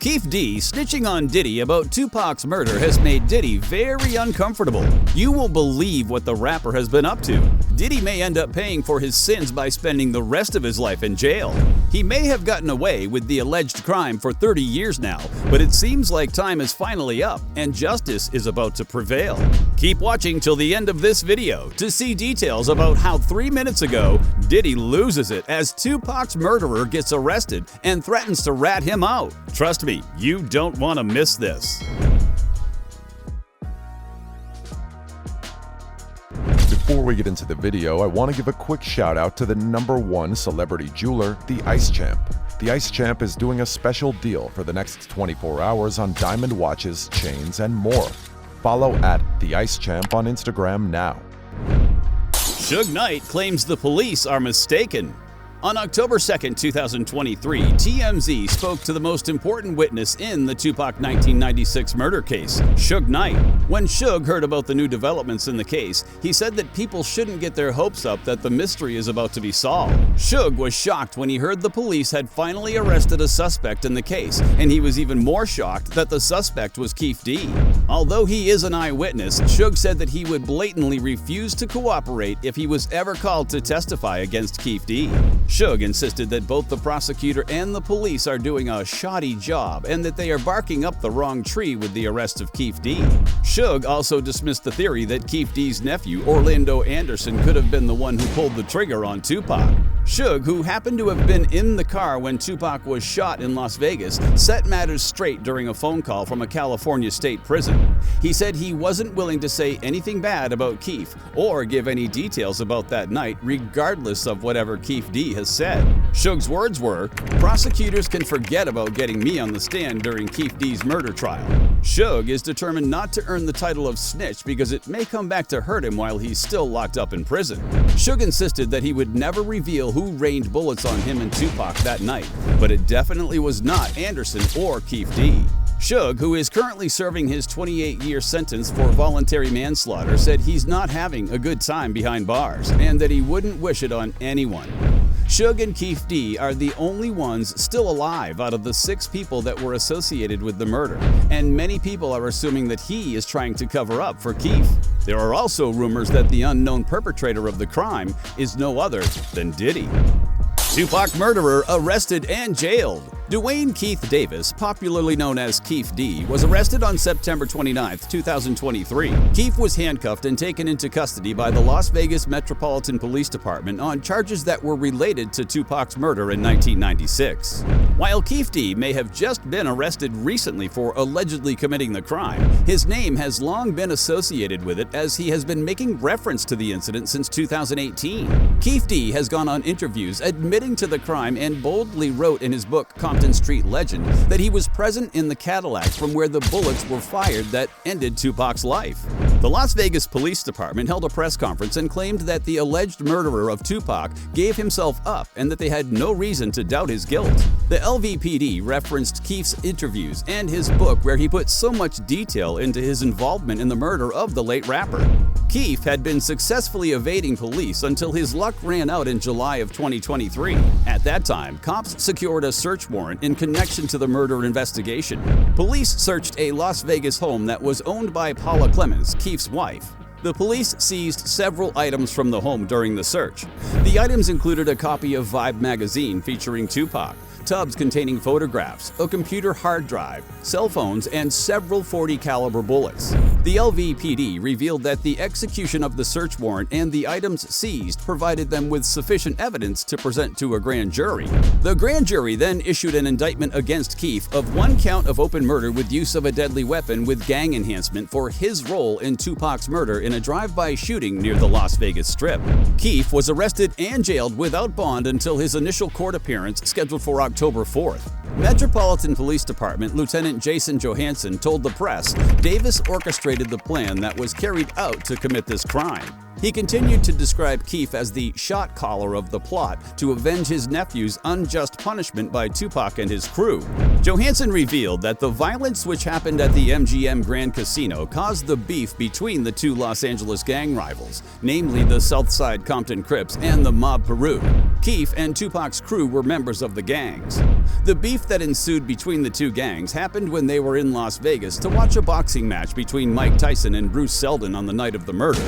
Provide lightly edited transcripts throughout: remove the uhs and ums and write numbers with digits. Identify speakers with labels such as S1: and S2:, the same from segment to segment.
S1: Keefe D snitching on Diddy about Tupac's murder has made Diddy very uncomfortable. You won't believe what the rapper has been up to. Diddy may end up paying for his sins by spending the rest of his life in jail. He may have gotten away with the alleged crime for 30 years now, but it seems like time is finally up and justice is about to prevail. Keep watching till the end of this video to see details about how 3 minutes ago, Diddy loses it as Tupac's murderer gets arrested and threatens to rat him out. Trust me, you don't want to miss this.
S2: Before we get into the video, I want to give a quick shout out to the #1 celebrity jeweler, the Ice Champ. The Ice Champ is doing a special deal for the next 24 hours on diamond watches, chains, and more. Follow at the Ice Champ on Instagram now.
S1: Suge Knight claims the police are mistaken. On October 2, 2023, TMZ spoke to the most important witness in the Tupac 1996 murder case, Suge Knight. When Suge heard about the new developments in the case, he said that people shouldn't get their hopes up that the mystery is about to be solved. Suge was shocked when he heard the police had finally arrested a suspect in the case, and he was even more shocked that the suspect was Keefe D. Although he is an eyewitness, Suge said that he would blatantly refuse to cooperate if he was ever called to testify against Keefe D. Suge insisted that both the prosecutor and the police are doing a shoddy job and that they are barking up the wrong tree with the arrest of Keefe D. Suge also dismissed the theory that Keefe D's nephew, Orlando Anderson, could have been the one who pulled the trigger on Tupac. Suge, who happened to have been in the car when Tupac was shot in Las Vegas, set matters straight during a phone call from a California state prison. He said he wasn't willing to say anything bad about Keefe or give any details about that night, regardless of whatever Keefe D has said. Suge's words were, "Prosecutors can forget about getting me on the stand during Keefe D's murder trial." Suge is determined not to earn the title of snitch because it may come back to hurt him while he's still locked up in prison. Suge insisted that he would never reveal who rained bullets on him and Tupac that night, but it definitely was not Anderson or Keefe D. Suge, who is currently serving his 28-year sentence for voluntary manslaughter, said he's not having a good time behind bars and that he wouldn't wish it on anyone. Suge and Keefe D are the only ones still alive out of the 6 people that were associated with the murder, and many people are assuming that he is trying to cover up for Keefe. There are also rumors that the unknown perpetrator of the crime is no other than Diddy. Tupac murderer arrested and jailed. Dwayne Keith Davis, popularly known as Keefe D, was arrested on September 29, 2023. Keefe was handcuffed and taken into custody by the Las Vegas Metropolitan Police Department on charges that were related to Tupac's murder in 1996. While Keefe D may have just been arrested recently for allegedly committing the crime, his name has long been associated with it as he has been making reference to the incident since 2018. Keefe D has gone on interviews admitting to the crime and boldly wrote in his book Compton Street Legend that he was present in the Cadillac from where the bullets were fired that ended Tupac's life. The Las Vegas Police Department held a press conference and claimed that the alleged murderer of Tupac gave himself up and that they had no reason to doubt his guilt. The LVPD referenced Keefe's interviews and his book where he put so much detail into his involvement in the murder of the late rapper. Keefe had been successfully evading police until his luck ran out in July of 2023. At that time, cops secured a search warrant in connection to the murder investigation. Police searched a Las Vegas home that was owned by Paula Clemens, Keefe's wife. The police seized several items from the home during the search. The items included a copy of Vibe magazine featuring Tupac, tubs containing photographs, a computer hard drive, cell phones, and several .40 caliber bullets. The LVPD revealed that the execution of the search warrant and the items seized provided them with sufficient evidence to present to a grand jury. The grand jury then issued an indictment against Keefe of 1 count of open murder with use of a deadly weapon with gang enhancement for his role in Tupac's murder in a drive-by shooting near the Las Vegas Strip. Keefe was arrested and jailed without bond until his initial court appearance scheduled for October 4th. Metropolitan Police Department Lieutenant Jason Johansson told the press Davis orchestrated the plan that was carried out to commit this crime. He continued to describe Keefe as the shot caller of the plot to avenge his nephew's unjust punishment by Tupac and his crew. Johansson revealed that the violence which happened at the MGM Grand Casino caused the beef between the two Los Angeles gang rivals, namely the Southside Compton Crips and the Mob Peru. Keefe and Tupac's crew were members of the gangs. The beef that ensued between the two gangs happened when they were in Las Vegas to watch a boxing match between Mike Tyson and Bruce Seldon on the night of the murder.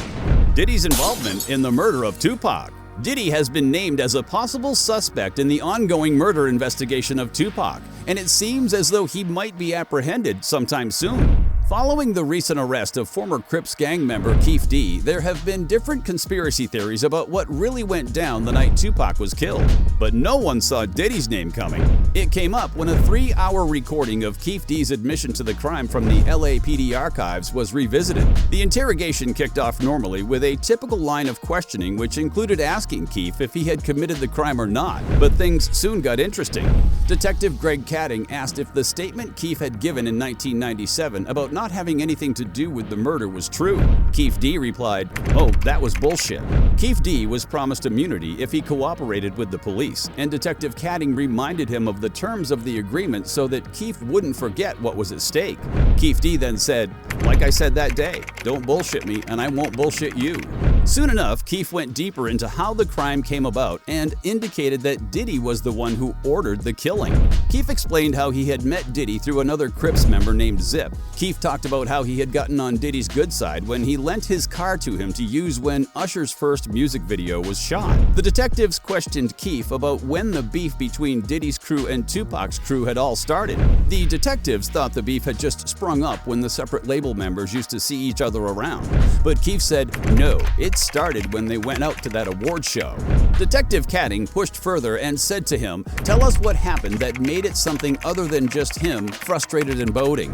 S1: Diddy's involvement in the murder of Tupac. Diddy has been named as a possible suspect in the ongoing murder investigation of Tupac, and it seems as though he might be apprehended sometime soon. Following the recent arrest of former Crips gang member Keefe D, there have been different conspiracy theories about what really went down the night Tupac was killed. But no one saw Diddy's name coming. It came up when a 3-hour recording of Keefe D's admission to the crime from the LAPD archives was revisited. The interrogation kicked off normally with a typical line of questioning which included asking Keefe if he had committed the crime or not. But things soon got interesting. Detective Greg Katting asked if the statement Keefe had given in 1997 about not having anything to do with the murder was true. Keefe D replied, "Oh, that was bullshit." Keefe D was promised immunity if he cooperated with the police, and Detective Katting reminded him of the terms of the agreement so that Keefe wouldn't forget what was at stake. Keefe D then said, "Like I said that day, don't bullshit me and I won't bullshit you." Soon enough, Keefe went deeper into how the crime came about and indicated that Diddy was the one who ordered the killing. Keefe explained how he had met Diddy through another Crips member named Zip. Keefe talked about how he had gotten on Diddy's good side when he lent his car to him to use when Usher's first music video was shot. The detectives questioned Keefe about when the beef between Diddy's crew and Tupac's crew had all started. The detectives thought the beef had just sprung up when the separate label members used to see each other around. But Keefe said, no, it started when they went out to that award show. Detective Katting pushed further and said to him, "Tell us what happened that made it something other than just him, frustrated and boating."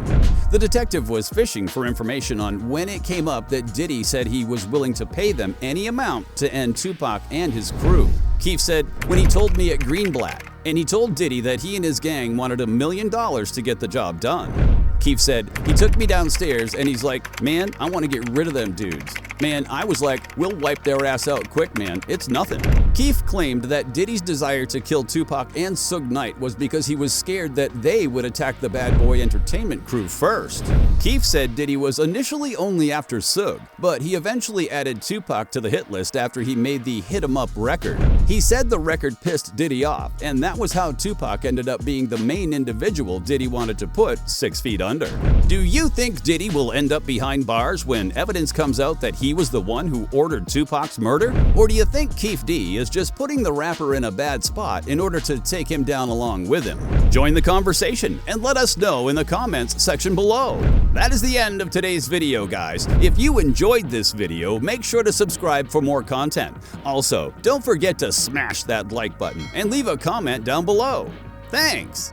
S1: The detective was fishing for information on when it came up that Diddy said he was willing to pay them any amount to end Tupac and his crew. Keefe said, "When he told me at Greenblatt, and he told Diddy that he and his gang wanted $1 million to get the job done." Keefe said, "He took me downstairs and he's like, man, I want to get rid of them dudes. Man, I was like, we'll wipe their ass out quick, man. It's nothing." Keefe claimed that Diddy's desire to kill Tupac and Suge Knight was because he was scared that they would attack the Bad Boy Entertainment crew first. Keefe said Diddy was initially only after Suge, but he eventually added Tupac to the hit list after he made the Hit 'Em Up record. He said the record pissed Diddy off, and that was how Tupac ended up being the main individual Diddy wanted to put 6 feet under. Do you think Diddy will end up behind bars when evidence comes out that he was the one who ordered Tupac's murder? Or do you think Keefe D is just putting the rapper in a bad spot in order to take him down along with him? Join the conversation and let us know in the comments section below. That is the end of today's video, guys. If you enjoyed this video, make sure to subscribe for more content. Also, don't forget to smash that like button and leave a comment down below. Thanks!